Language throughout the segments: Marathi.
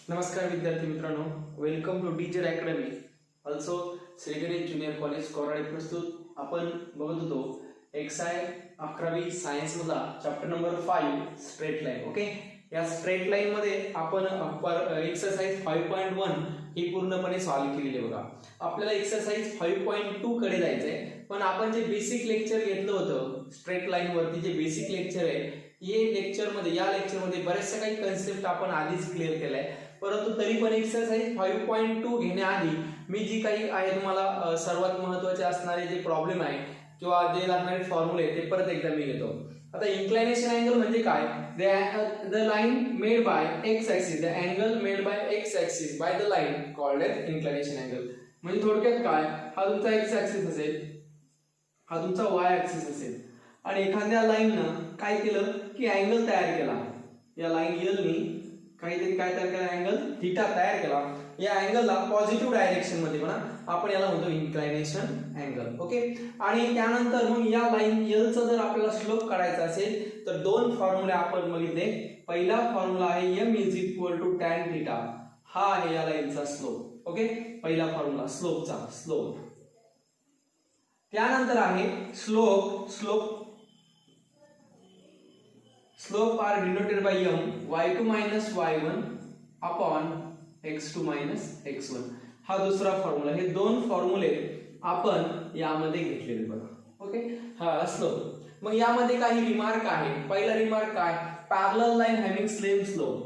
नमस्कार विद्यार्थी मित्रांनो, welcome to teacher academy. Also Shri Ganesh junior college Koradi प्रस्तुत आपण बघत होतो एक्साय 11वी सायन्स मधला chapter number 5 straight line. Okay, या स्ट्रेट लाईन मध्ये आपण एक्सरसाइज 5.1 ही पूर्णपणे सॉल्व्ह केलेली आहे. बघा, आपल्याला एक्सरसाइज 5.2 कडे जायचंय, पण आपण जे बेसिक लेक्चर घेतलं होतं स्ट्रेट लाईन वरती, जे बेसिक लेक्चर आहे या लेक्चरमध्ये बरेचशा काही कन्सेप्ट आपण आधीच क्लिअर केलाय. परंतु तरी पण एक्सरसाइज 5.2 घेण्याआधी मी जी काही आहे तुम्हाला सर्वात महत्त्वाचे असणारे जे प्रॉब्लेम आहे किंवा जे लागणारे फॉर्म्युले ते परत एकदा मी घेतो. आता इन्क्लायनेशन अँगल म्हणजे काय? The line made by x axis, the angle made by x axis by the line called as inclination angle. म्हणजे थोडक्यात काय, हा तुमचा एक्स ॲक्सिस असेल, हा तुमचा वाय ॲक्सिस असेल, आणि एखाद्या लाईननं काय केलं की अँगल तयार केला. या लाईन एलनी काहीतरी काय तयार केला, अँगल थीटा तयार केला. या अँगलला पॉझिटिव्ह डायरेक्शन मध्ये म्हणा, आपण याला म्हणतो इन्क्लायनेशन अँगल. ओके, आणि त्यानंतर मग या लाईन एलचा जर आपल्याला स्लोप काढायचा असेल तर दोन फॉर्म्युले आपण बघितले. पहिला फॉर्म्युला आहे m = tan थीटा, हा आहे या लाईनचा स्लोप. ओके, पहिला फॉर्म्युला स्लोपचा, स्लोप. त्यानंतर आहे slope are denoted by m y2 minus y1 upon x2 minus x1. हा दुसरा फॉर्म्युला. हे दोन फॉर्म्युले आपण यामध्ये घेतलेले बघा. ओके, हा स्लोप. मग यामध्ये काही रिमार्क आहे. पहिला रिमार्क काय, parallel line having same slope,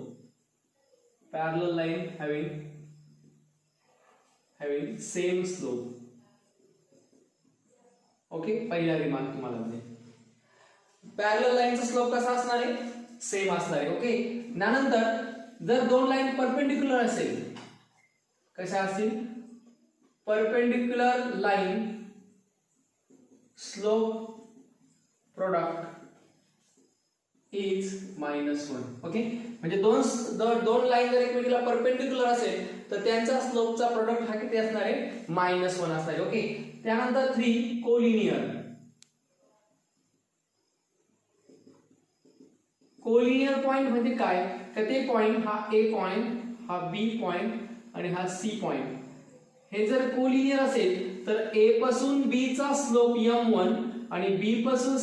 parallel line having same slope. Okay, पहिला रिमार्क तुम्हाला म्हणजे पॅरलल लाईनचा स्लोप कसा असणार आहे, सेम असणार आहे. ओके, त्यानंतर जर दोन लाईन परपेंडिक्युलर असेल, कशा असतील, perpendicular line slope product is -1. Okay, म्हणजे दोन लाईन जर एकमेकाला परपेंडिक्युलर असेल तर त्यांचा स्लोपचा प्रोडक्ट हा किती असणार आहे, -1 असणार आहे. ओके, त्यानंतर 3 कोलिनियर पॉइंट म्हणजे काय, तर ते पॉइंट हा A पॉइंट, हा B पॉइंट आणि हा C पॉइंट, हे जर कोलिनियर असेल तर A पासून B चा स्लोप m1 आणि B पासून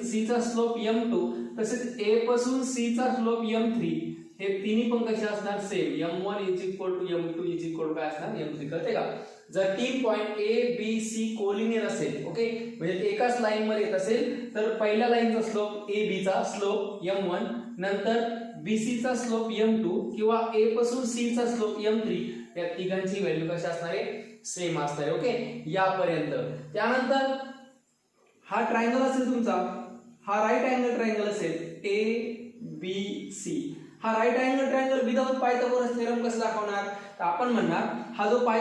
C चा स्लोप m2, तसेच A पासून C चा स्लोप m3, हे तिन्ही पण कसे असणार, सेम. m1 m2 काय असणार, m3. कळते का? जर 3 point A B C collinear असेल, ओके, म्हणजे एकाच लाईन मध्ये येत असेल तर पहिल्या लाईनचा स्लोप A B चा स्लोप m1, नंतर B C चा स्लोप m2 किंवा A पासून C चा स्लोप m3, या तिघांची व्हॅल्यू कशी असणार आहे, सेम असणार आहे. ओके, यापर्यंत. त्यानंतर हा ट्रायंगल असेल तुमचा, हा राईट अँगल ट्रायंगल असेल ABC. हा right angle triangle without Pythagoras theorem कसं दाखवणार, तर आपण म्हणणार हा जो हा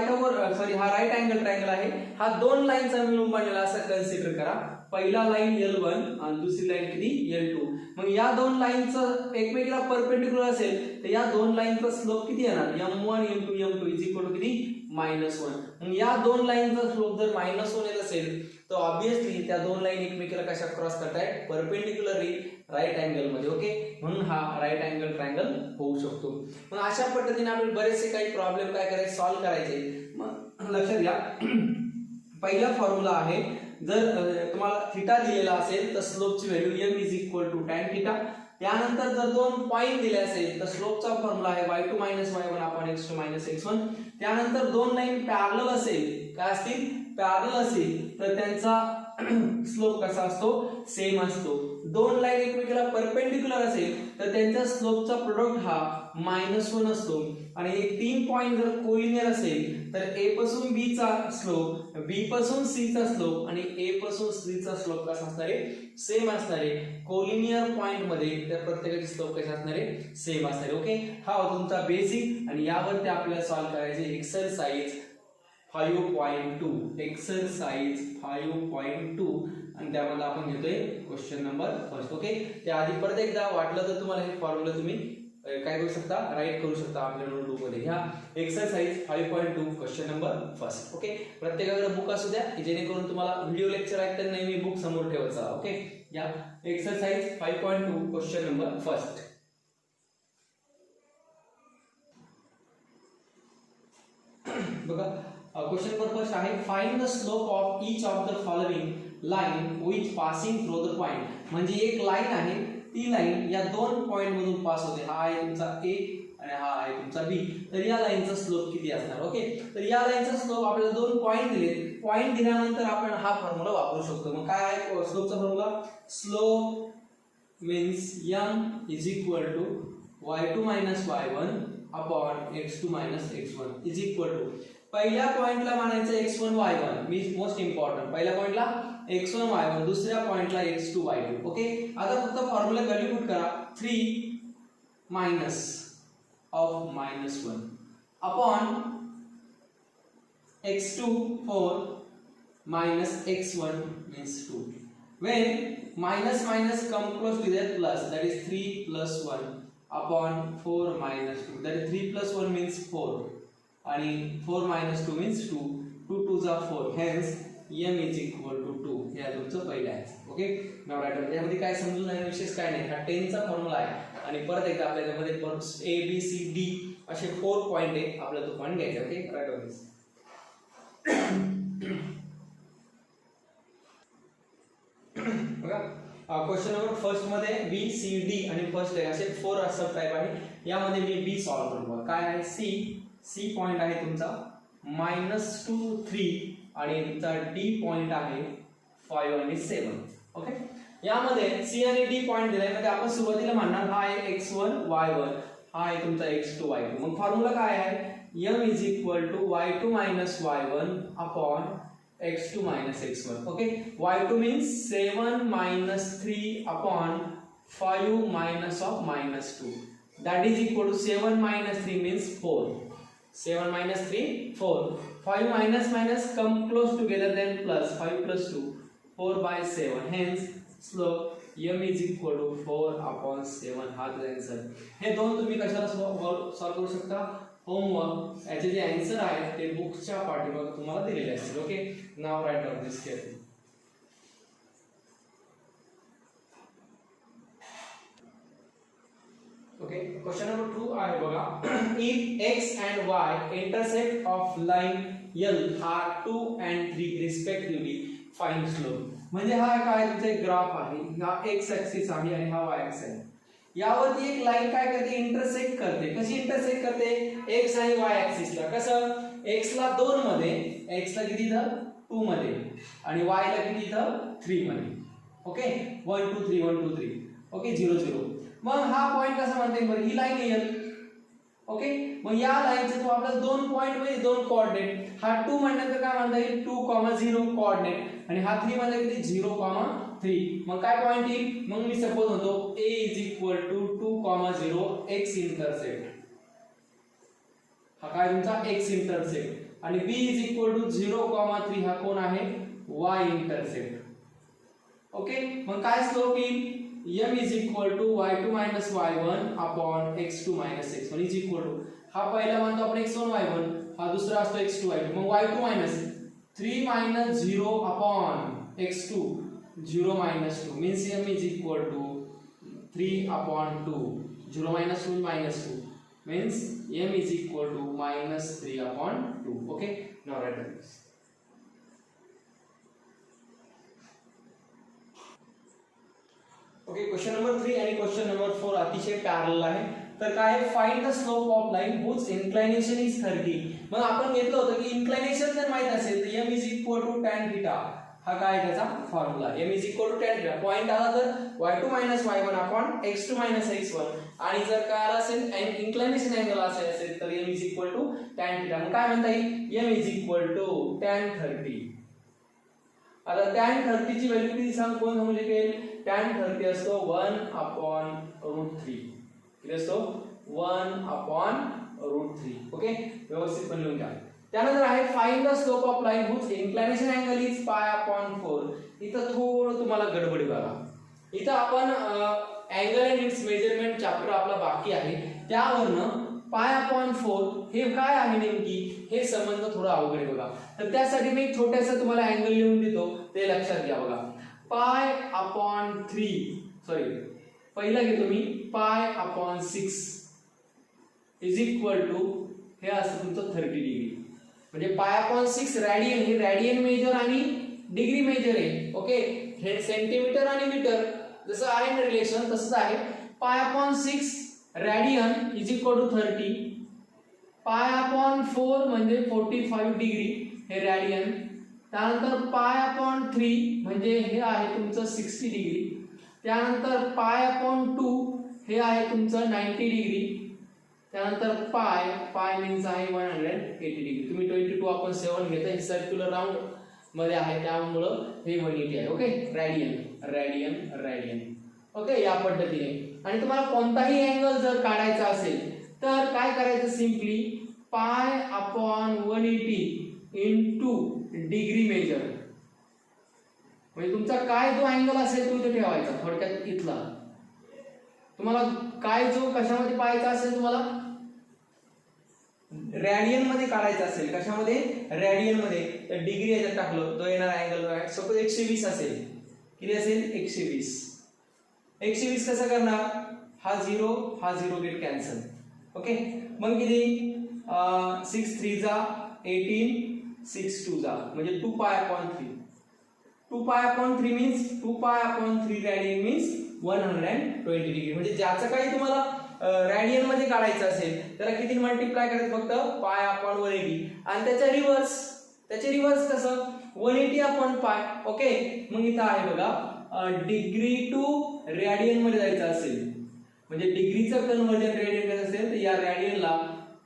राईट अँगल ट्रायंगल आहे, हा दोन लाईनचा मिळून बनलेला असं कन्सिडर करा. पहिला लाईन L1 आणि दुसरी लाईन किती, L2. मग या दोन लाईनचं एकमेकाला परपेंडिक्युलर असेल तर या दोन लाईनचा स्लोप किती येणार, m1 * m2 किती, -1. मग या दोन लाईनचा स्लोप जर -1 येत असेल तर ऑब्विसली त्या दोन लाईन एकमेकाला कशा क्रॉस करतायत, परपेंडिक्युलरली राईट अँगल मध्ये. ओके, म्हणून हा राईट अँगल ट्रायंगल होऊ शकतो. मग अशा पद्धतीने आपण बरेचसे काही प्रॉब्लेम काय करायचे, सॉल्व्ह करायचे. मग लक्षात घ्या, पहिला फॉर्म्युला आहे, जर तुम्हाला थीटा दिलेला असेल तर स्लोपची व्हॅल्यू m = tan थीटा. त्यानंतर जर दोन पॉइंट दिले असेल तर स्लोपचा फॉर्म्युला आहे y2 - y1 upon x2 - x1. त्यानंतर दोन लाईन पॅरलल असेल, काय असतील, पॅरलल असेल तर त्यांचा स्लोप कसा असतो, सेम असतो. दोन लाईन एकमेकाला परपेंडिक्युलर असेल तर त्यांच्या स्लोपचा प्रोडक्ट हा -1 असतो. आणि एक 3 पॉइंट जर कोलिनियर असेल तर A पासून B चा स्लोप, B पासून C चा स्लोप आणि A पासून C चा स्लोप कसा असणार आहे, सेम असणार आहे. कोलिनियर पॉइंट मध्ये त्या प्रत्येकाचे स्लोप कसे असणार आहे, सेम असणार आहे. ओके, हा तुमचा बेसिक, आणि यावरती आपल्याला सॉल्व्ह करायचे एक्सरसाइज 5.2, एक्सरसाइज 5.2, आणि त्यामध्ये आपण घेतोय क्वेश्चन नंबर 1. ओके, त्याआधी परत एकदा वाटलं तर तुम्हाला हे फॉर्म्युला तुम्ही काय करू शकता, राईट करू शकता आपल्या नोटबुक मध्ये. ह्या एक्सरसाइज 5.2 क्वेश्चन नंबर 1. ओके, प्रत्येकाकडे बुक असू द्या की जेणेकरून तुम्हाला व्हिडिओ लेक्चर ऐकताना नेहमी बुक समोर ठेवायचा. ओके, या एक्सरसाइज 5.2 क्वेश्चन नंबर 1. बघा क्वेश्चन नंबर फर्स्ट आहे find the slope of each of the following line with passing through the point. म्हणजे एक लाईन आहे, ती लाईन या दोन पॉइंट मधून पास होते. हा आहे तुमचा ए आणि हा आहे तुमचा बी. तर या लाईनचा स्लोप किती असणार. ओके, तर या लाईनचा स्लोप आपल्याला दोन पॉइंट दिले. पॉइंट दिल्यानंतर आपण हा फॉर्म्युला वापरू शकतो. मग काय आहे स्लोपचा formula. Slope means m is equal to y2 minus y1 upon x2 minus x1 is equal to पहिल्या पॉइंटला मानायचं x1 y1 means most important. पहिल्या पॉइंटला x1 y1, दुसऱ्या पॉइंटला x2 y2. ओके, आता फक्त फॉर्म्युला व्हॅल्यू पुट करा. 3 minus of -1 upon x2 4 minus x1 means 2. When minus minus come close to that plus, that is 3 plus 1 upon 4 minus 2, that is 3 plus 1 means 4 and 4 minus 2 means 2. 2 2s are 4, hence m is equal to 2. हे तुमचं पहिलं आहे. ओके, नाव राईट. यामध्ये काय समजून आहे विशेष काय नाही. हा 10 चा फॉर्म्युला आहे आणि परत एकदा आपल्या यामध्ये a b c d असे 4 पॉइंट आहे, आपल्याला तो पॉइंट घ्यायचा. ओके, राईट ऑन दिस. बघा क्वेश्चन नंबर फर्स्ट मध्ये बी सी डी आणि फर्स्ट आहे असे 4 सब टाइप आहे. यामध्ये मी बी सॉल्व करतो. काय आहे सी पॉइंट आहे तुमचा -2 3 आणि तुमचा डी पॉइंट आहे 5 आणि 7. ओके, यामध्ये सी आणि डी पॉइंट दिलाय. मध्ये आपण सुरुवातीला म्हणणार हा आहे x1 y1, हा आहे तुमचा x2 y2. मग फॉर्म्युला काय आहे m is equal to y2 minus y1 upon x2 minus x1. okay, y2 means 7 minus 3 upon 5 minus of -2, that is equal to 7 minus 3 means 4. 7 minus 3 4. 5 minus minus come close together, then plus 5 plus 2 4 by 7. Hence slope m is equal to 4 upon 7. हा तर आन्सर. हे दोन तुम्ही कशाला सॉल्व करू शकता. होमवर्क याचे जे आन्सर आहेत ते बुकच्या पाठीमागे तुम्हाला दिलेले असतील. Okay, now right down this carefully. Okay, question number 2 आहे बघा. If x and y intersect of line L are 2 and 3 respectively, find slope. म्हणजे हा काय तुमचा एक ग्राफ आहे. हा x ऍक्सिस आहे आणि हा y ऍक्सिस आहे. यावरती एक लाईन काय करते इंटरसेक्ट करते. कशी इंटरसेक्ट करते x आणि y ऍक्सिसला. कसं x ला 2 मध्ये, x ला किती इथं 2 मध्ये आणि y ला किती इथं 3 मध्ये. ओके, 1 2 3 1 2 3. ओके, 0 0. मग हा पॉइंट कसा म्हणते बरं, ही लाईन येईल. ओके, मग या लाईनचे तो आपल्याला 2 पॉइंट मध्ये 2 कोऑर्डिनेट. हा 2 म्हणल्यानंतर काय म्हणता येईल 2,0 कोऑर्डिनेट आणि हा 3 म्हणजे किती 0,3. मग काय पॉइंट येईल. मग मी सपोज म्हणतो a is equal to 2,0 x intersect. हा काय तुमचा x इंटरसेक्ट आणि b इज इक्वल टू 0,3 हा कोण आहे y इंटरसेक्ट. ओके, मग काय स्लोप येईल m is equal to y2 minus y1 upon x2 minus x1 is equal to हा पहिला म्हणतो आपण x1 y1, हा दुसरा असतो x2 y2. मग y2 minus 3 minus 0 upon x2 0 minus 2 means m is equal to 3 upon 2. 0 minus 2 minus 2 means m is equal to minus 3 upon 2. Okay, now write this. Okay, question number 3 आणि क्वेश्चन नंबर 4 अतिशय पॅरलल आहे. तर काय find the slope of line whose inclination is 30. मग आपण घेतलं होतं की इन्क्लाइनेशन जर माहित असेल तर m is equal to tan theta. हा काय त्याचा formula m is equal to tan theta. Point आला तर y2 minus y1 upon x2 minus x1 आणि जर काय आला असेल इन्क्लाइनेशन अँगल असेल तर m is equal to tan theta. मग काय म्हणता येईल m is equal to tan 30. आता tan 30 ची व्हॅल्यू किती सांग कोण समजू शकेल. tan 30 असतो 1 upon √3. किती असतो 1 upon √3. ओके, व्यवस्थित पण लिहून घ्या. त्यानंतर आहे find the slope of line whose inclination angle is π/4. इथं थोडं तुम्हाला गडबडी बघा. इथं आपण angle and its measurement chapter आपला बाकी आहे. त्यावरनं π/4 हे काय आहे नेमकी हे संबंध थोडा अवघड आहे बघा. तर त्यासाठी मी छोटासा तुम्हाला अँगल लिहून देतो, ते लक्षात घ्या बघा. पहिला घेतो मी π/6 इज इक्वल टू हे असतं तुमचं 30 डिग्री. म्हणजे पाय अपॉन 6 रॅडियन, हे रॅडियन मेजर आणि डिग्री मेजर आहे. ओके, हे सेंटीमीटर आणि मीटर जसं आहे ना रिलेशन तसंच आहे. Pi upon 6 radian is equal to 30. Pi upon 4 म्हणजे 45 डिग्री, हे रॅडियन. त्यानंतर पाय अपॉन 3 म्हणजे हे आहे तुमचं 60 डिग्री. त्यानंतर पाय अपॉन 2 हे आहे तुमचं 90 डिग्री. त्यानंतर पाय मीन्स आहे 180 डिग्री. तुम्ही 22 अपॉन 7 घेता, हे सर्क्युलर राऊंड मध्ये आहे त्यामुळं हे 180 आहे. Okay, radian. ओके, या पद्धतीने. आणि तुम्हाला कोणताही अँगल जर काढायचा असेल तर काय करायचं, simply pi upon 180 into degree major. म्हणजे तुमचा काय जो अँगल असेल तो इथे ठेवायचा. थोडक्यात इथला तुम्हाला काय जो कशामध्ये पाहायचा असेल, तुम्हाला रॅडियन मध्ये काढायचा असेल, कशामध्ये, रॅडियन मध्ये, तर डिग्री याच्यात टाकलं तो येणार अँगल. सपोज 120 असेल, किती असेल 120. 120 कसं करणार, हा 0 गेट कॅन्सल. ओके, मग किती 6 3 जा 18, 6 2 जा म्हणजे 2 pi upon 3. 2 pi upon 3 means 2 pi upon 3 radian means 120 degree. म्हणजे ज्याचं काही तुम्हाला रॅडियन मध्ये काढायचं असेल त्याला किती मल्टिप्लाय करायचं, फक्त पाय अपॉन 180. आणि त्याचे रिव्हर्स कसं, 180 अपॉन पाय. ओके, मग इथं आहे बघा, डिग्री टू रॅडियन मध्ये जायचं असेल म्हणजे डिग्रीचं कन्वर्जन रॅडियन करायचं असेल तर या रॅडियनला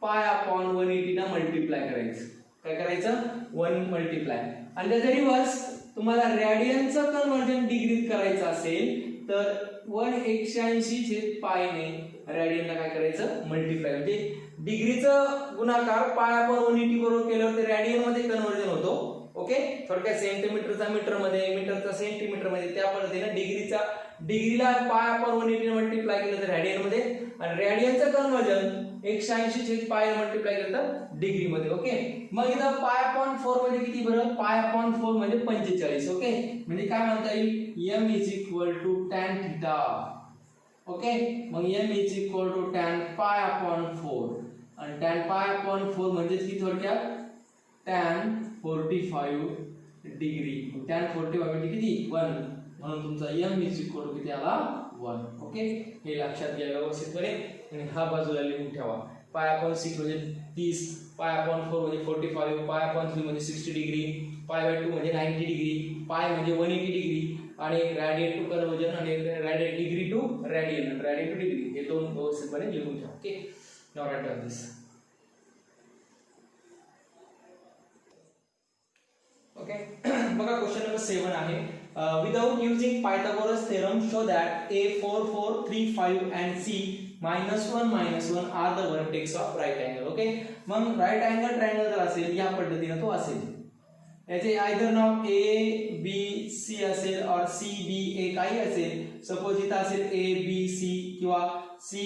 पाय अपॉन 180 ना मल्टिप्लाय करायचं. काय करायचं, 1 मल्टिप्लाय. आणि त्याचे रिव्हर्स तुम्हाला रॅडियनचं कन्वर्जन डिग्रीत करायचं असेल तर 180 पाय ने रॅडियनला काय करायचं, मल्टिप्लाय. म्हणजे डिग्रीचं गुणाकार पाय अपॉन 180 बरोबर केल्यावर ते रॅडियन मध्ये कन्वर्जन होतो. ओके, थोडक्यात सेंटीमीटरचा मीटर मध्ये, मीटरचा सेंटीमीटर मध्ये, त्या पद्धतीने डिग्रीला पाय अपॉन 180 मल्टिप्लाय केलं तर रॅडियन मध्ये, आणि रॅडियनचं कन्वर्जन 180 पाय मल्टिप्लाय केलं तर डिग्री मध्ये. ओके, मग इथं पाय अपॉन 4 म्हणजे किती बरं, पाय अपॉन 4 म्हणजे 45. ओके, म्हणजे काय म्हणता येईल, m is equal to tan theta. Okay, मग m is equal to tan pi upon 4. आणि tan पाय अपॉन 4 म्हणजे किती, थोडक्यात tan 45 डिग्री. tan 45 म्हणजे किती, 1. म्हणून तुमचा m इज इक्वल टू किती आला, 1. ओके, हे लक्षात घ्या व्यवस्थितपणे. आणि हा बाजूला लिहून ठेवा. पाय अपॉन 6 म्हणजे 30, पाय अपॉन 4 म्हणजे 45, पाय अपॉन 3 म्हणजे 60 डिग्री, पाय बाय 2 म्हणजे 90 डिग्री, पाय म्हणजे 180 डिग्री, आणि रॅडियन टू कन्वर्जन आणि radian degree to radian to degree, हे दोन व्यवस्थितपणे लिहून ठेवा. Okay, now write this. Okay, बघा क्वेश्चन नंबर 7 आहे. Without using Pythagoras theorem, show that A 4 4 3 5 and C -1 are the vertex of right angle. Okay, मग राईट अँगल ट्रायंगल जर असेल या पद्धतीने तो असेल. याचे either now A B C असेल और C B A काही असेल. सपोज इथं असेल A B C किंवा C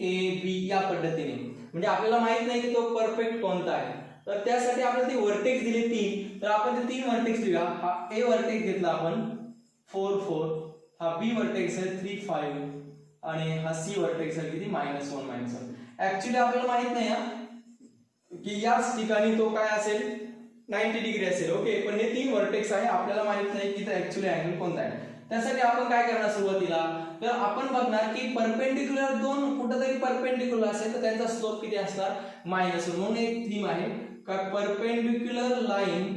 A B या पद्धतीने. म्हणजे आपल्याला माहित नाही की तो परफेक्ट कोणता आहे, तर त्यासाठी आपल्याला ते वर्टेक्स दिले 3, तर आपण ते 3 वर्टेक्स लिहूया. हा A वर्टेक्स घेतला आपण 4 4, हा B वर्टेक्स आहे 3 5, आणि हा C वर्टेक्स आहे किती -1. ऍक्च्युअली आपल्याला माहित नाही की याच ठिकाणी तो काय असेल 90 डिग्री असेल. ओके, पण हे 3 वर्टेक्स आहे, आपल्याला माहित नाही की ऍक्च्युअली अँगल कोणता आहे. त्यासाठी आपण काय करणार, सुरुवातीला तर आपण बघणार की परपेंडिक्युलर दोन कुठेतरी परपेंडिक्युलर असेल तर त्यांचा स्लोप किती असणार, -1. म्हणून एक थीम आहे का perpendicular line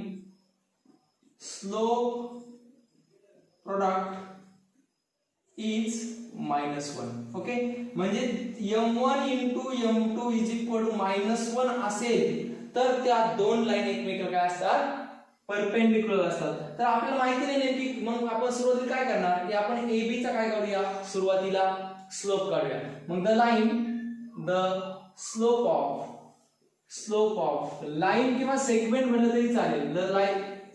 slope product is -1. Okay, म्हणजे m1 into m2 is equal to -1 असेल तर त्या दोन लाईन एकमेकांना काय असतात, परपेंडिक्युलर असतात. तर आपल्याला माहिती नाही नेमकी, मग आपण सुरुवातीला काय करणार की आपण AB चा काय करूया, सुरुवातीला स्लोप काढूया. मग द स्लोप ऑफ लाईन किंवा सेगमेंट म्हणलं तरी चालेल, द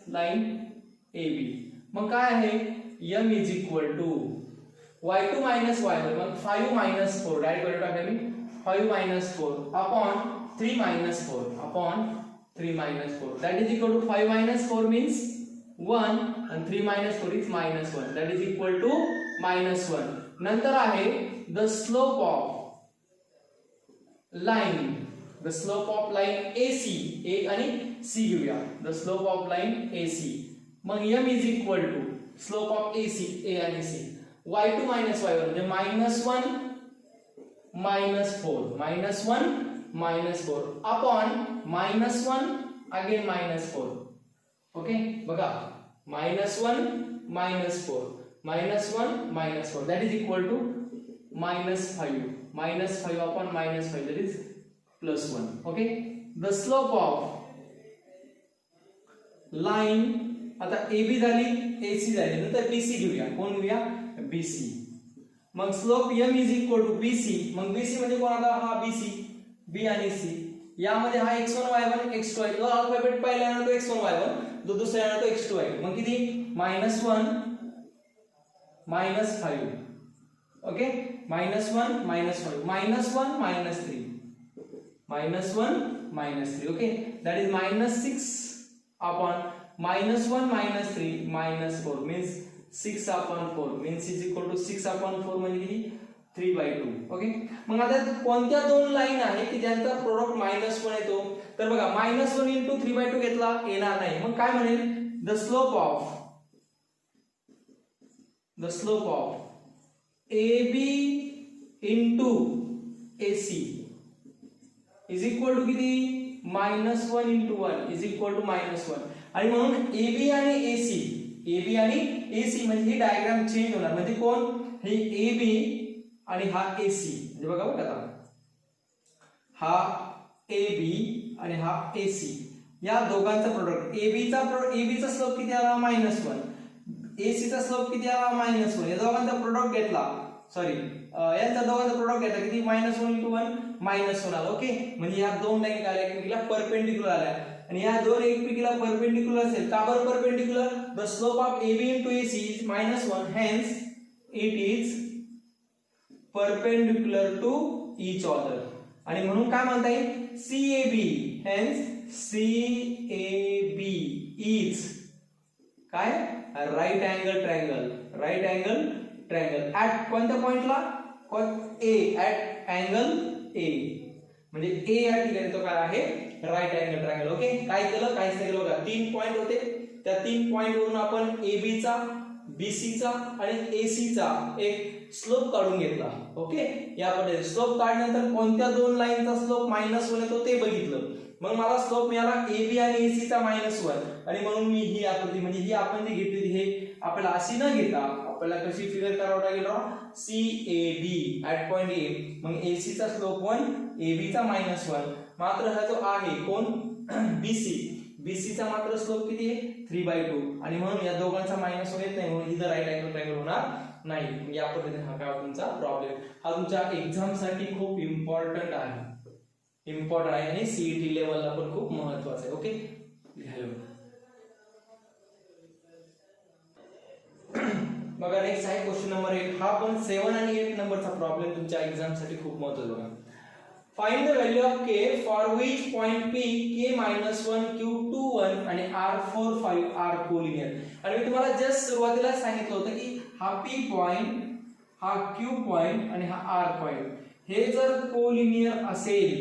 लाईन AB. मग काय आहे, m is equal to y2 minus y1, मग 5 मायनस 4 डायरेक्ट करू टाकले मी, 5 minus 4 upon 3 minus 4 upon 3 minus 4, that is equal to 5 minus 4 means 1 and 3 minus 4 is -1, that is equal to -1. नंतर आहे the slope of line the slope of line AC, A आणि C घेऊया. The slope of line AC. मग m is equal to slope of AC, A आणि C. y2 मायनस y1 म्हणजे -1 -4, -1 -4 अपॉन -1 अगेन -4. ओके बघा, -1 -4 -1 -4 that is equal to -5. -5 upon -5 that is +1. Okay, the slope of line आता AB झाली, AC झाली, नंतर BC घेऊया. कोण घेऊया? BC. मग slope m is equal to BC. मग BC म्हणजे कोण आता? हा BC, B आणि C. यामध्ये हा x1 y1 x2 जो अल्फाबेट पहिला आहे ना तो x1 y1, जो दुसरा आहे ना तो x2 आहे. मग किती? -1 -5. Okay, -1 -5 -1 -3 -1 -3. Okay, that is -6 upon -1 -3 -4 means 6 upon 4 means is equal to 6 upon 4 म्हणजे किती? 3/2. ओके, मग आता कोणत्या दोन लाईन आहे की ज्यांचा प्रोडक्ट -1 येतो? तर बघा, -1 into 3/2 घेतला येणार नाही. मग काय म्हणेल? The slope of AB into AC is equal to किती? -1 into 1 is equal to -1. आणि म्हणून AB आणि AC म्हणजे ही डायग्राम चेंज होणार. म्हणजे कोण? हे AB आणि हा AC. म्हणजे बघा बघा आता, हा AB आणि हा AC या दोघांचा प्रोडक्ट. AB चा स्लोप किती आला? -1. AC चा स्लोप किती आला? -1. या दोघांचा प्रोडक्ट घेतला, सॉरी यांचा दोघांचा प्रोडक्ट घेतला किती? -1 into 1 -1 आला. ओके, म्हणजे या दोन लाईन काय आल्या? एकमेकीला परपेंडिक्युलर आल्या. आणि या दोन एकमेकीला परपेंडिक्युलर असेल. का बरं perpendicular? The slope of AB into AC is -1, hence it is perpendicular to each other. आणि म्हणून काय म्हणता येईल? CAB, hence CAB is काय? राईट अँगल ट्रायंगल ऍट कोणत्या पॉइंटला? A, at angle A. म्हणजे A या ठिकाणी तो काय आहे? Right angle triangle. ओके, काय केलं? काहीच नाही केलं बघा. 3 पॉइंट होते, त्या 3 पॉइंट वरून आपण AB चा, BC चा आणि AC चा एक स्लोप काढून घेतला. ओके, या पद्धतीने स्लोप काढल्यानंतर कोणत्या दोन लाईनचा स्लोप -1 येतो ते बघितलं. मग मला स्लोप मिळाला AB आणि AC चा -1. आणि म्हणून मी ही आकृती, म्हणजे ही आपण जी घेतली हे आपल्याला अशी न घेता आपल्याला कशी फिगर करावं लागेल? CAB at point A. मग AC चा स्लोप 1, AB चा -1. मात्र हा जो आहे कोण? BC चा मात्र स्लोप किती आहे? 3/2. आणि म्हणून या दोघांचा -1 येत नाही, म्हणून इथं राईट अँगल ट्रायंगल होणार नाही. या पद्धतीने हा काय तुमचा प्रॉब्लेम. हा तुमच्या एक्झाम साठी खूप इम्पॉर्टंट आहे आणि CET लेवलला पण खूप महत्त्वाचं आहे. ओके, लिहायला बघा. नेक्स्ट आहे क्वेश्चन नंबर 8. हा पण 7 आणि 8 नंबरचा प्रॉब्लेम तुमच्या एक्झाम साठी खूप महत्त्वाचा बघा. Find the value of K for which point P K-1 Q 1 आणि R 4 5 आर कोलिनियर. आणि मी तुम्हाला जस्ट सुरुवातीला सांगितलं होतं की हा P पॉइंट, हा Q पॉइंट आणि हा R पॉइंट हे जर कोलिनियर असेल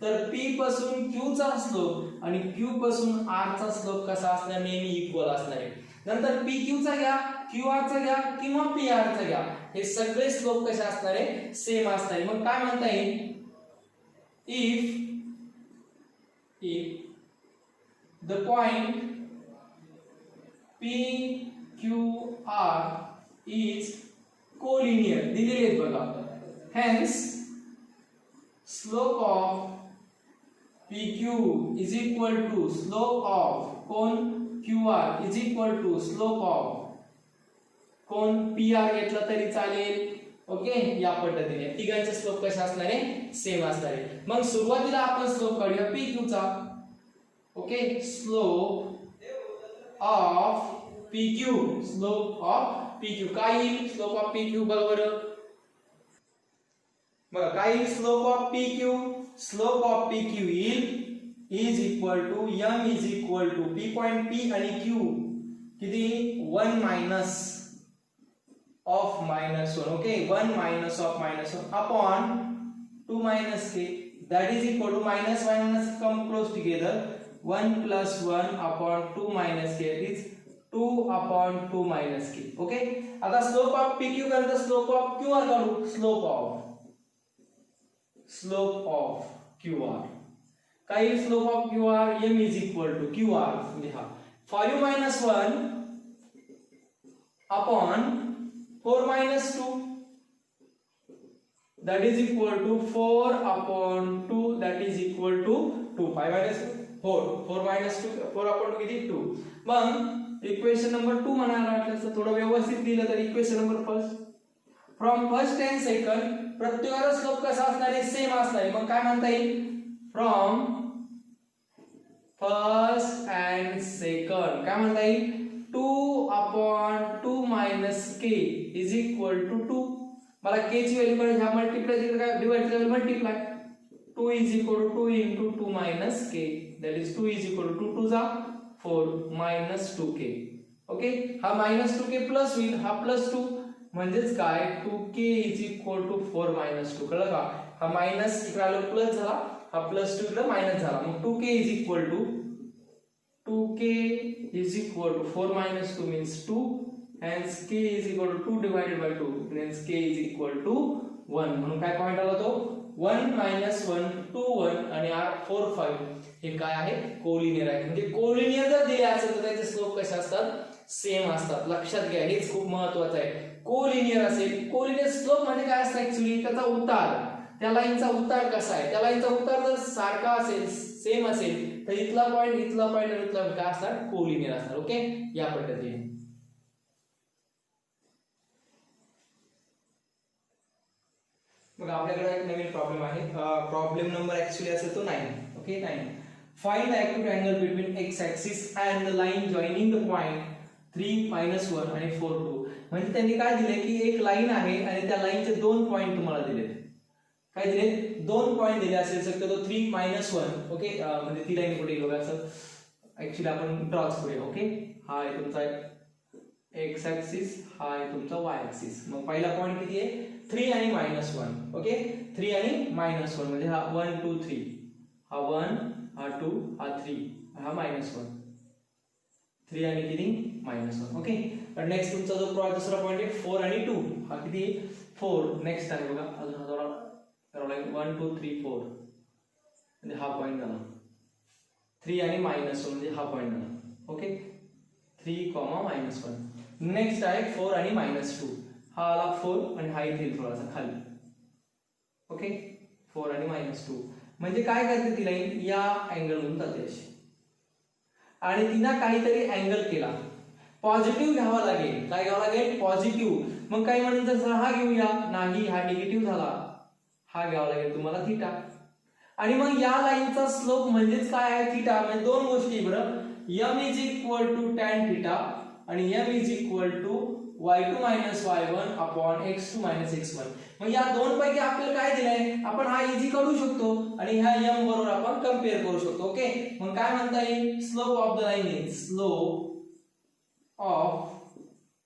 तर P पासून Q चा स्लोप आणि Q पासून R चा स्लोप कसा असणार? नेहमी इक्वल असणार आहे. नंतर PQ चा घ्या, QR चा घ्या किंवा PR चा घ्या, हे सगळे स्लोप कसे असणार आहे? सेम असणार आहे. मग काय म्हणता येईल? if the point PQR is collinear दिलेले आहेत बघा. hence slope of PQ is equal to slope of कोण QR is equal to slope of कोण PR घेतला तरी चालेल. ओके, या पद्धतीने तिघांचे स्लोप कसे असणार आहे? सेम असणार आहे. मग सुरुवातीला आपण स्लोप काढूया PQ चा. ओके, स्लोप ऑफ PQ काय येईल? स्लोप ऑफ PQ बरोबर बघा काय येईल? स्लोप ऑफ PQ येईल is equal to m is equal to P point P आणि Q किती? 1 minus of -1. Okay, 1 minus of -1 upon 2 minus K that is equal to minus minus come close together, 1 plus 1 upon 2 minus k is 2 upon 2 minus k. Okay, आता स्लोप ऑफ PQ करता स्लोप ऑफ QR काढू, स्लोप ऑफ QR काय, slope of QR m is equal to QR लिहा 5 minus 1 upon 4 minus 2, that is equal to 4 upon 2, that is equal to 2. 5 minus 4, 4 minus 2, 4 upon 2 किती 2. मग इक्वेशन नंबर 2 म्हणायला वाटलं तर थोडं व्यवस्थित लिहिलं तर equation number first, from first and second प्रत्येकाचा स्लोप कसा असणार आहे, सेम असणार आहे. मग काय म्हणता येईल, फ्रॉम फर्स्ट अँड सेकंड काय म्हणता येईल, 2 upon 2 minus k is equal to 2. मला k ची व्हॅल्यू काढायची, हा मल्टिप्लाय तिकडे काय डिवाइड करायला multiply, 2 is equal to 2 into 2 minus k, that is 2 is equal to 2 जा 4 minus 2k. ओके, हा minus 2k प्लस होईल, हा प्लस 2 म्हणजेच काय 2k is equal to 4 minus 2. कळलं का, हा मायनस इकडे आलो प्लस झाला, हा प्लस 2 इकडे मायनस झाला. मग 2k is equal to 4 minus 2 means 2, hence k is equal to 2 divided by 2, hence k is equal to 1. म्हणून काय पॉइंट आला तो 1 minus 1 2 1 आणि 4 5 हे काय आहे, कोलिनियर आहे. म्हणजे कोलिनियर जर दिले असेल तर त्याचे स्लोप कसे असतात, सेम असतात. लक्षात घ्या, हेच खूप महत्त्वाचं आहे. कोलिनियर असेल, कोलिनियर स्लोप म्हणजे काय असतं ऍक्च्युअली, त्याचा उतार, त्या लाईनचा उतार कसा आहे, त्या लाईनचा उतार जर सारखा असेल, सेम असेल तर इथला पॉइंट आणि इथला काय असणार, कोलिनियर असणार. ओके, या पद्धतीने. मग आपल्याकडे एक नवीन प्रॉब्लेम आहे. प्रॉब्लेम नंबर ऍक्च्युअली असेल तो 9. Okay, 9. Find the acute angle between x axis and the line joining the point 3 minus 1 आणि 4 2. म्हणजे त्यांनी काय दिले की एक लाईन आहे आणि त्या लाईनचे दोन पॉइंट तुम्हाला दिलेत. काय दिले, दोन पॉइंट दिले असेल शक्यतो 3 minus 1. ओके, म्हणजे ती लाईन कुठे बघा असं ऍक्च्युअली आपण ड्रॉच करूया. ओके, हा आहे तुमचा एक्स ऍक्सिस, हा आहे तुमचा वाय ऍक्सिस. मग पहिला पॉइंट किती आहे, 3 आणि -1. ओके, 3 आणि -1 म्हणजे हा 1 2 3, हा 1 हा 2 हा 3 हा -1, 3 आणि किती -1. ओके, तर नेक्स्ट तुमचा जो दुसरा पॉइंट आहे 4 आणि 2, हा किती 4. नेक्स्ट आहे बघा, अजून हा थोडा 1 2 3 4 म्हणजे हा पॉइंट झाला. 3 आणि -1 म्हणजे हा पॉइंट झाला. ओके, 3, -1. नेक्स्ट आहे 4 आणि -2, हा आला 4 आणि हा इथे थोडासा खाली. ओके, 4 आणि -2 म्हणजे काय करते ती लाईन या अँगल मधून जाते अशी, आणि तिने काहीतरी अँगल केला, पॉझिटिव्ह घ्यावा लागेल. काय घ्यावा लागेल, पॉझिटिव्ह. मग काय म्हणून जर हा घेऊया, नाही हा निगेटिव्ह झाला, हा घ्यावा लागेल तुम्हाला थीटा. आणि मग या लाईनचा स्लोप म्हणजेच काय आहे, थीटा. म्हणजे दोन गोष्टी बरं, m is equal to tan theta आणि m is equal to y2 minus y1 upon x2 minus x1. मग या दोन पैकी आपल्याला काय दिलंय, आपण हा इझी काढू शकतो आणि ह्या m बरोबर आपण कंपेअर करू शकतो. ओके, मग काय म्हणता येईल, slope of the line is, slope of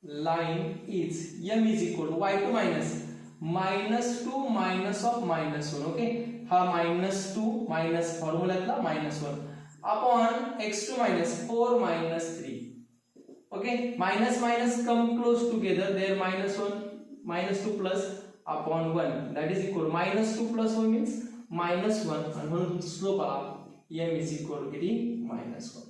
line is m is equal to y2 -2 minus of -1. Okay, हा -2 minus फॉर्म्युल्यातला -1 upon x2 minus 4 minus 3. Okay, minus minus come close together, there -2 plus upon 1, that is equal to -2 plus 1 means -1 आणि म्हणून स्लोप आला m is equal to किती -1.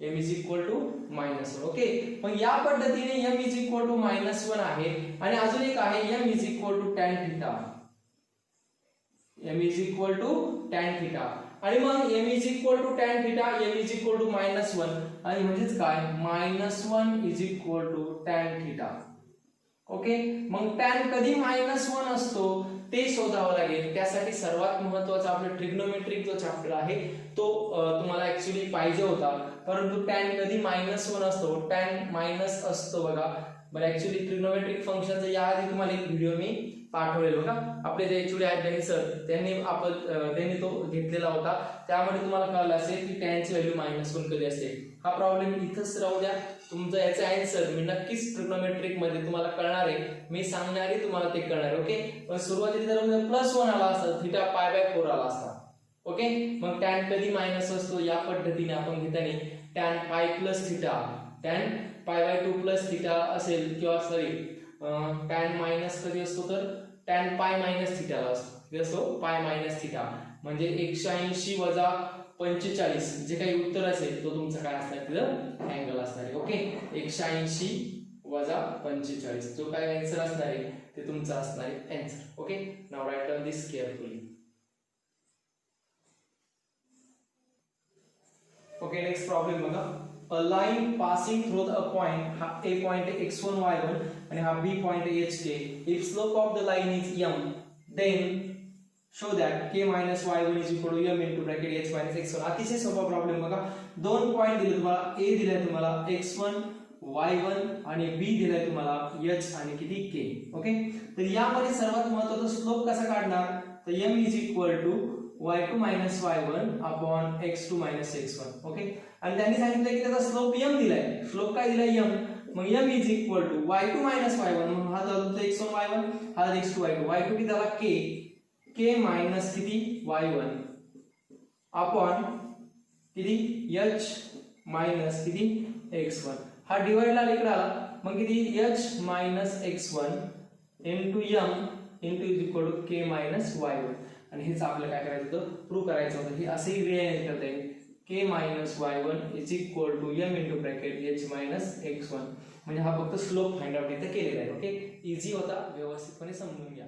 m is equal to -1. Okay, मग या पद्धतीने m is equal to -1 आहे. आणि अजून एक आहे m is equal to tan theta. m is equal to tan theta आणि मग m is equal to tan theta, m is equal to -1 आणि म्हणजेच काय -1 is equal to tan theta. Okay, मग tan कधी -1 असतो ते शोधावं लागेल. त्यासाठी सर्वात महत्त्वाचा आपला ट्रिग्नोमेट्रिक जो चॅप्टर आहे तो तुम्हाला ऍक्च्युअली पाहिजे होता, परंतु tan कधी -1 असतो, tan मायनस असतो बघा. बरं, ऍक्च्युअली ट्रिग्नोमेट्रिक फंक्शनचा याआधी तुम्हाला एक व्हिडिओ मी पाठवलेल बघा. आपले जे ऍक्च्युअली आहेत गणित सर त्यांनी तो घेतलेला होता, त्यामध्ये तुम्हाला कळलं असेल की tan ची व्हॅल्यू -1 कधी असते. हा प्रॉब्लेम इथंच राहू द्या, तुमचं याचं आन्सर मी नक्कीच ट्रिग्नोमेट्रिक मध्ये तुम्हाला कळणार आहे, मी सांगणारे तुम्हाला ते कळणार आहे. ओके, पण सुरुवातीला जर +1 आला असता थिटा π/4 आला असता. ओके, मग tan कधी मायनस असतो या पद्धतीने आपण घेताना tan π plus theta, tan π/2 plus theta असेल किंवा सॉरी tan मायनस कधी असतो तर tan π मायनस थिटा असतो. किती असतो π मायनस थिटा, म्हणजे 180 वजा 45 जे काही उत्तर असेल तो तुमचा काय असणार तिथं अँगल असणार आहे. ओके, 180 वजा 45 जो काय आन्सर असणार आहे ते तुमचा असणार आहे answer. Okay, now write down this carefully. Okay, next problem बघा. A line passing through the point, हा a पॉइंट आहे x1 y1 आणि हा b पॉइंट आहे hk. If slope of the line is m, then show that k minus y1 is equal to m into bracket h minus x1. अतिशय सोपा प्रॉब्लेम बघा. दोन पॉइंट दिले तुम्हाला, a दिलाय तुम्हाला x1 y1 आणि b दिलाय तुम्हाला h आणि किती k. ओके, तर यामध्ये सर्वात महत्त्वाचा स्लोप कसा काढणार, तर m is equal to y2 minus y1 upon x2 minus x1. Okay, आणि त्यांनी सांगितलं की त्याचा स्लोप m दिलाय, स्लोप काय दिलाय m, मग m is equal to y2 minus y1, मग हा झाला तुमचा x1 y1, हा x2 y2, y2 किती झाला k, k मायनस किती y1 अपॉन किती h मायनस किती x1. हा डिवाइडला इकडे आला, मग किती h minus x1 into m into is equal to k minus y1. आणि हेच आपल्याला काय करायचं होतं, प्रूव्ह करायचं होतं. हे असेही रिअलाइज करता येईल, k minus y1 is equal to m into bracket h minus x1. म्हणजे हा फक्त स्लोप फाइंड आउट इथे केलेला आहे. ओके, इझी होता, व्यवस्थितपणे समजून घ्या.